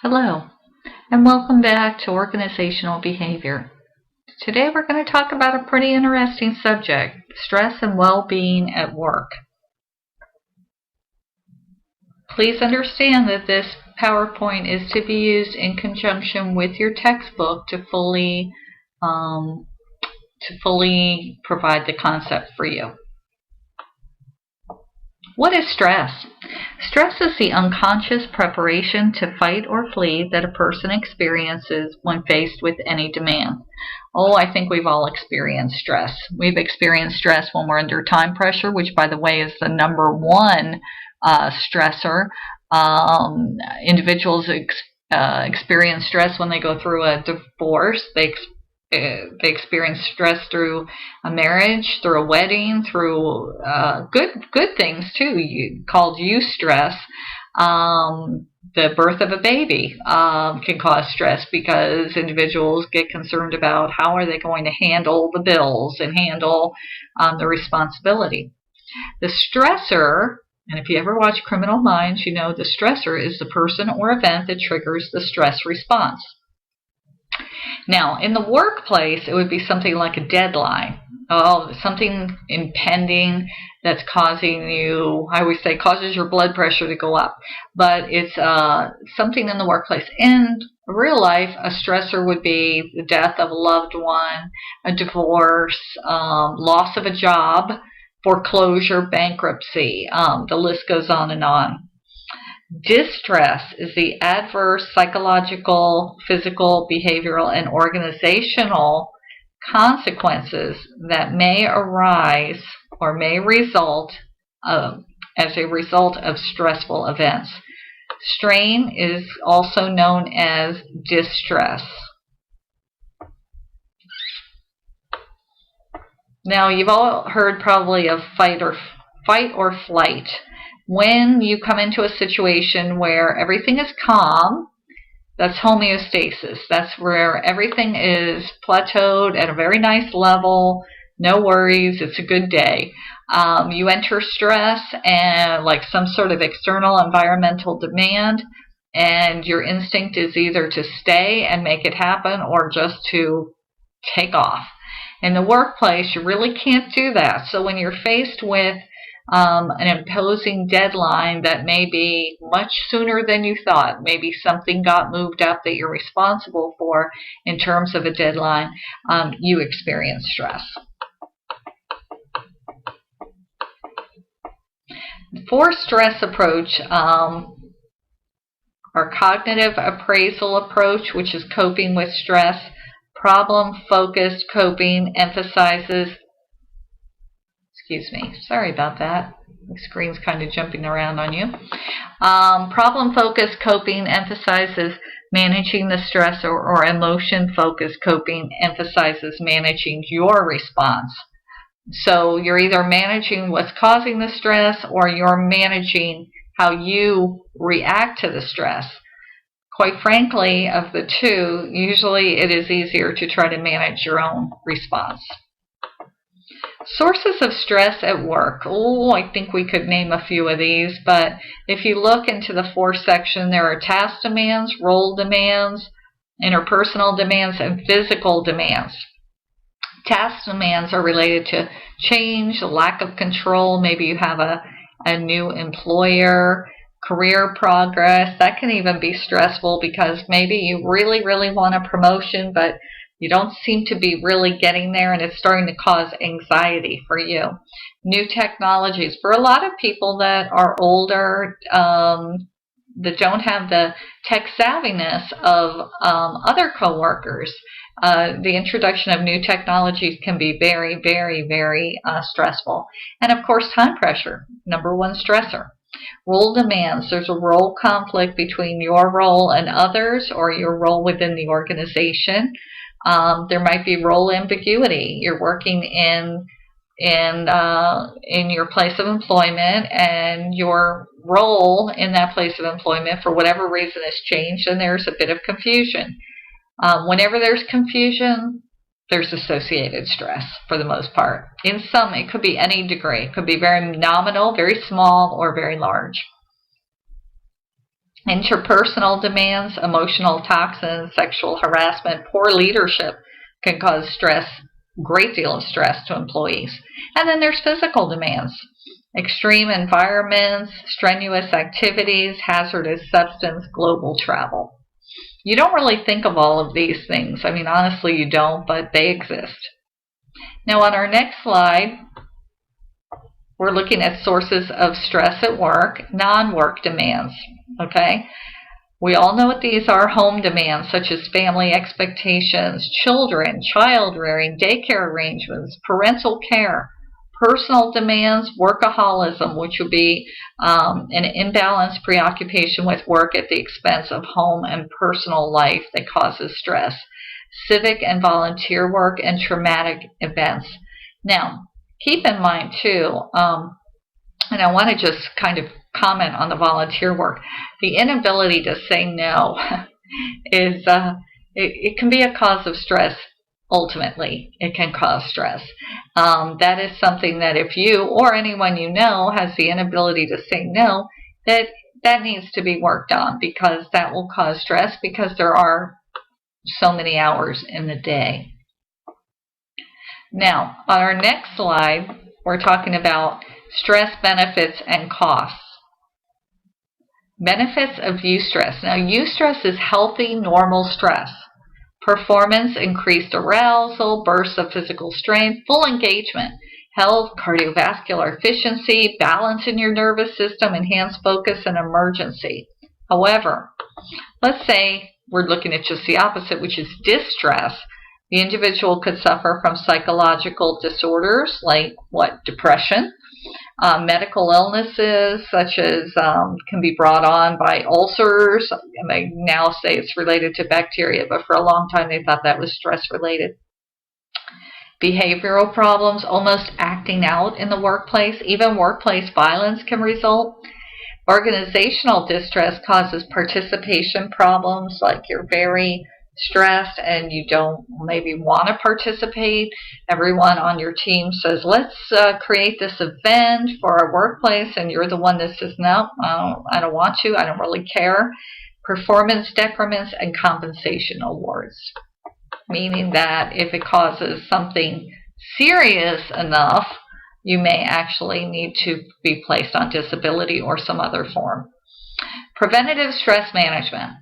Hello, and welcome back to Organizational Behavior. Today we're going to talk about a pretty interesting subject, stress and well-being at work. Please understand that this PowerPoint is to be used in conjunction with your textbook to fully provide the concept for you. What is stress? Stress is the unconscious preparation to fight or flee that a person experiences when faced with any demand. Oh, I think we've all experienced stress. We've experienced stress when we're under time pressure, which, by the way, is the number one stressor. Individuals experience stress when they go through a divorce. They experience stress through a marriage, through a wedding, through good things too, called eustress. The birth of a baby can cause stress because individuals get concerned about how are they going to handle the bills and handle the responsibility. The stressor, and if you ever watch Criminal Minds, you know the stressor is the person or event that triggers the stress response. Now, in the workplace, it would be something like a deadline. Something impending that's causing you, I always say, causes your blood pressure to go up. But it's something in the workplace. In real life, a stressor would be the death of a loved one, a divorce, loss of a job, foreclosure, bankruptcy. The list goes on and on. Distress is the adverse psychological, physical, behavioral, and organizational consequences that may arise or may result as a result of stressful events. Strain is also known as distress. Now, you've all heard probably of fight or flight. When you come into a situation where everything is calm, that's homeostasis. That's where everything is plateaued at a very nice level, no worries, it's a good day. You enter stress and like some sort of external environmental demand, and your instinct is either to stay and make it happen or just to take off. In the workplace, you really can't do that. So when you're faced with an imposing deadline that may be much sooner than you thought. Maybe something got moved up that you're responsible for in terms of a deadline. You experience stress. The 4 stress approach, our cognitive appraisal approach, which is coping with stress. Problem-focused coping emphasizes sorry about that. The screen's kind of jumping around on you. Problem-focused coping emphasizes managing the stress, or emotion-focused coping emphasizes managing your response. So you're either managing what's causing the stress or you're managing how you react to the stress. Quite frankly, of the two, usually it is easier to try to manage your own response. Sources of stress at work. I think we could name a few of these, but if you look into the 4 section, there are task demands, role demands, interpersonal demands, and physical demands. Task demands are related to change, lack of control. Maybe you have a new employer, career progress. That can even be stressful because maybe you really, really want a promotion, but you don't seem to be really getting there, and it's starting to cause anxiety for you. New technologies. For a lot of people that are older, that don't have the tech savviness of other coworkers, the introduction of new technologies can be very, very, very stressful. And of course, time pressure, number one stressor. Role demands. There's a role conflict between your role and others, or your role within the organization. There might be role ambiguity. You're working in your place of employment, and your role in that place of employment, for whatever reason, has changed, and there's a bit of confusion. Whenever there's confusion, there's associated stress for the most part. In some, it could be any degree. It could be very nominal, very small, or very large. Interpersonal demands, emotional toxins, sexual harassment, poor leadership can cause stress, great deal of stress to employees. And then there's physical demands, extreme environments, strenuous activities, hazardous substance, global travel. You don't really think of all of these things. I mean, honestly, you don't, but they exist. Now, on our next slide, we're looking at sources of stress at work, non-work demands. Okay? We all know what these are: home demands such as family expectations, children, child rearing, daycare arrangements, parental care. Personal demands, workaholism, which would be an imbalanced preoccupation with work at the expense of home and personal life that causes stress. Civic and volunteer work, and traumatic events. Now, keep in mind too, and I want to just kind of comment on the volunteer work. The inability to say no is it can be a cause of stress. Ultimately, it can cause stress. That is something that if you or anyone you know has the inability to say no, that needs to be worked on, because that will cause stress, because there are so many hours in the day. Now, on our next slide, we're talking about stress benefits and costs. Benefits of eustress. Now, eustress is healthy, normal stress. Performance, increased arousal, bursts of physical strength, full engagement, health, cardiovascular efficiency, balance in your nervous system, enhanced focus, and emergency. However, let's say we're looking at just the opposite, which is distress. The individual could suffer from psychological disorders like depression, medical illnesses such as can be brought on by ulcers. And they now say it's related to bacteria, but for a long time they thought that was stress related. Behavioral problems, almost acting out in the workplace. Even workplace violence can result. Organizational distress causes participation problems, like you're very stressed and you don't maybe want to participate. Everyone on your team says, let's create this event for our workplace, and you're the one that says, no, I don't want to, I don't really care. Performance decrements and compensation awards, meaning that if it causes something serious enough, you may actually need to be placed on disability or some other form. Preventative stress management.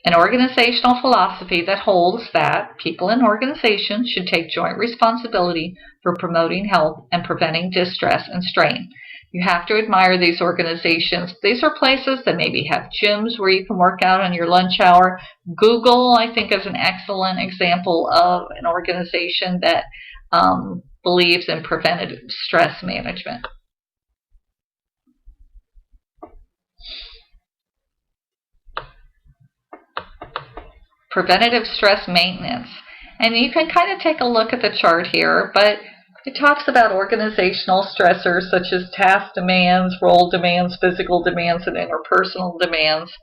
An organizational philosophy that holds that people in organizations should take joint responsibility for promoting health and preventing distress and strain. You have to admire these organizations. These are places that maybe have gyms where you can work out on your lunch hour. Google, I think, is an excellent example of an organization that believes in preventative stress management. Preventative stress maintenance. And you can kind of take a look at the chart here, but it talks about organizational stressors such as task demands, role demands, physical demands, and interpersonal demands.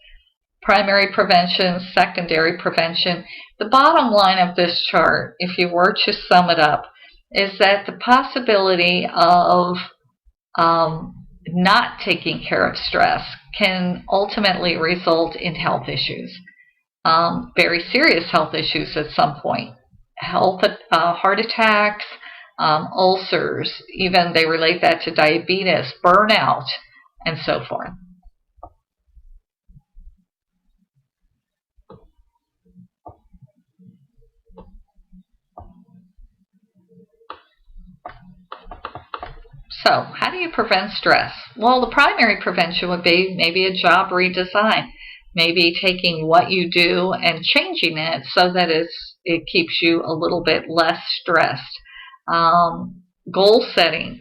Primary prevention, secondary prevention. The bottom line of this chart, if you were to sum it up, is that the possibility of not taking care of stress can ultimately result in health issues. Very serious health issues at some point. Heart attacks, ulcers, even they relate that to diabetes, burnout, and so forth. So, how do you prevent stress? Well, the primary prevention would be maybe a job redesign. Maybe taking what you do and changing it so that it keeps you a little bit less stressed. Goal setting.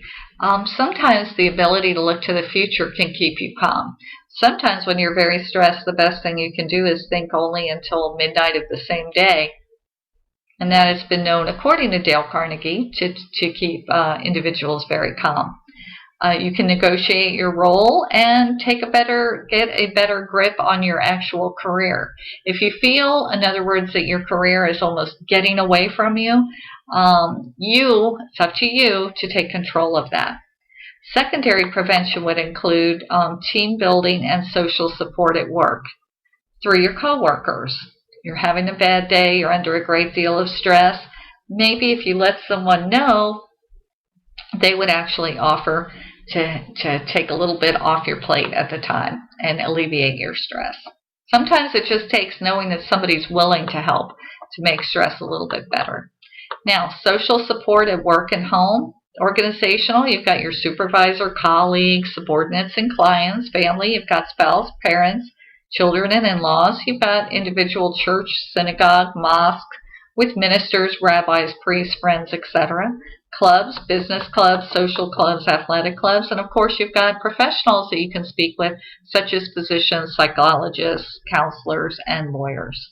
Sometimes the ability to look to the future can keep you calm. Sometimes when you're very stressed, the best thing you can do is think only until midnight of the same day. And that has been known, according to Dale Carnegie, to keep individuals very calm. You can negotiate your role and get a better grip on your actual career. If you feel, in other words, that your career is almost getting away from you, it's up to you to take control of that. Secondary prevention would include team building and social support at work. through your coworkers. You're having a bad day, you're under a great deal of stress. Maybe if you let someone know, they would actually offer to take a little bit off your plate at the time and alleviate your stress. Sometimes it just takes knowing that somebody's willing to help to make stress a little bit better. Now, social support at work and home. Organizational, you've got your supervisor, colleagues, subordinates, and clients. Family, you've got spouse, parents, children, and in-laws. You've got individual church, synagogue, mosque, with ministers, rabbis, priests, friends, etc. Clubs, business clubs, social clubs, athletic clubs, and of course you've got professionals that you can speak with, such as physicians, psychologists, counselors, and lawyers.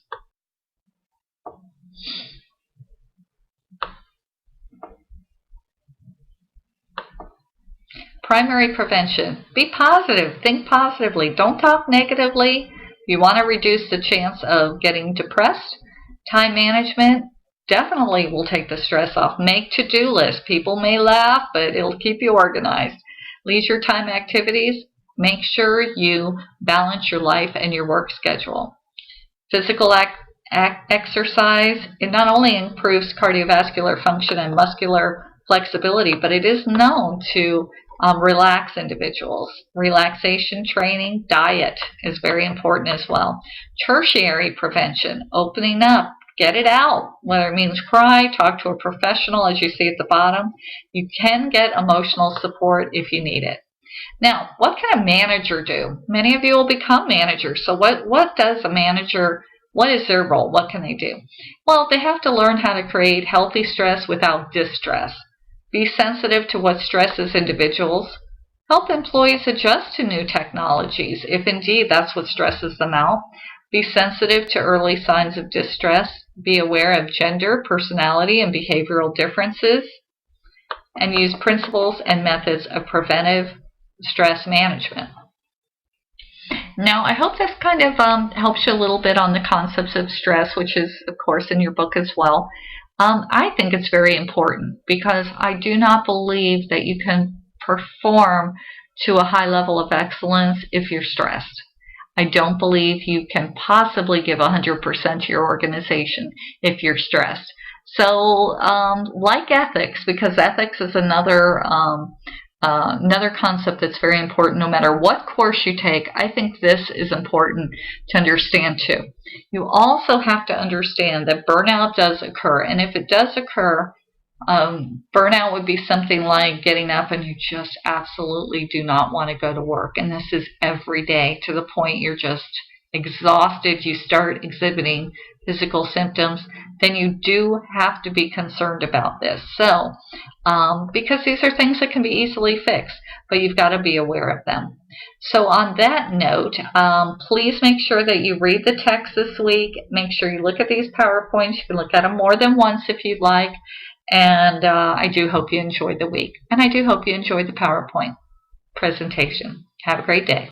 Primary prevention. Be positive. Think positively. Don't talk negatively. You want to reduce the chance of getting depressed. Time management definitely will take the stress off. Make to-do lists. People may laugh, but it'll keep you organized. Leisure time activities. Make sure you balance your life and your work schedule. Physical exercise. It not only improves cardiovascular function and muscular flexibility, but it is known to relax individuals. Relaxation training, diet is very important as well. Tertiary prevention, opening up, get it out. Whether it means cry, talk to a professional, as you see at the bottom. You can get emotional support if you need it. Now, what can a manager do? Many of you will become managers. So what does a manager, what is their role? What can they do? Well, they have to learn how to create healthy stress without distress. Be sensitive to what stresses individuals. Help employees adjust to new technologies, if indeed that's what stresses them out. Be sensitive to early signs of distress. Be aware of gender, personality, and behavioral differences. And use principles and methods of preventive stress management. Now, I hope this kind of helps you a little bit on the concepts of stress, which is, of course, in your book as well. I think it's very important because I do not believe that you can perform to a high level of excellence if you're stressed. I don't believe you can possibly give 100% to your organization if you're stressed. So, like ethics, because ethics is another concept that's very important no matter what course you take. I think this is important to understand too. You also have to understand that burnout does occur, and if it does occur, burnout would be something like getting up and you just absolutely do not want to go to work, and this is every day to the point you're just exhausted, you start exhibiting physical symptoms, then you do have to be concerned about this. So, because these are things that can be easily fixed, but you've got to be aware of them. So on that note, please make sure that you read the text this week. Make sure you look at these PowerPoints. You can look at them more than once if you'd like. And I do hope you enjoyed the week. And I do hope you enjoyed the PowerPoint presentation. Have a great day.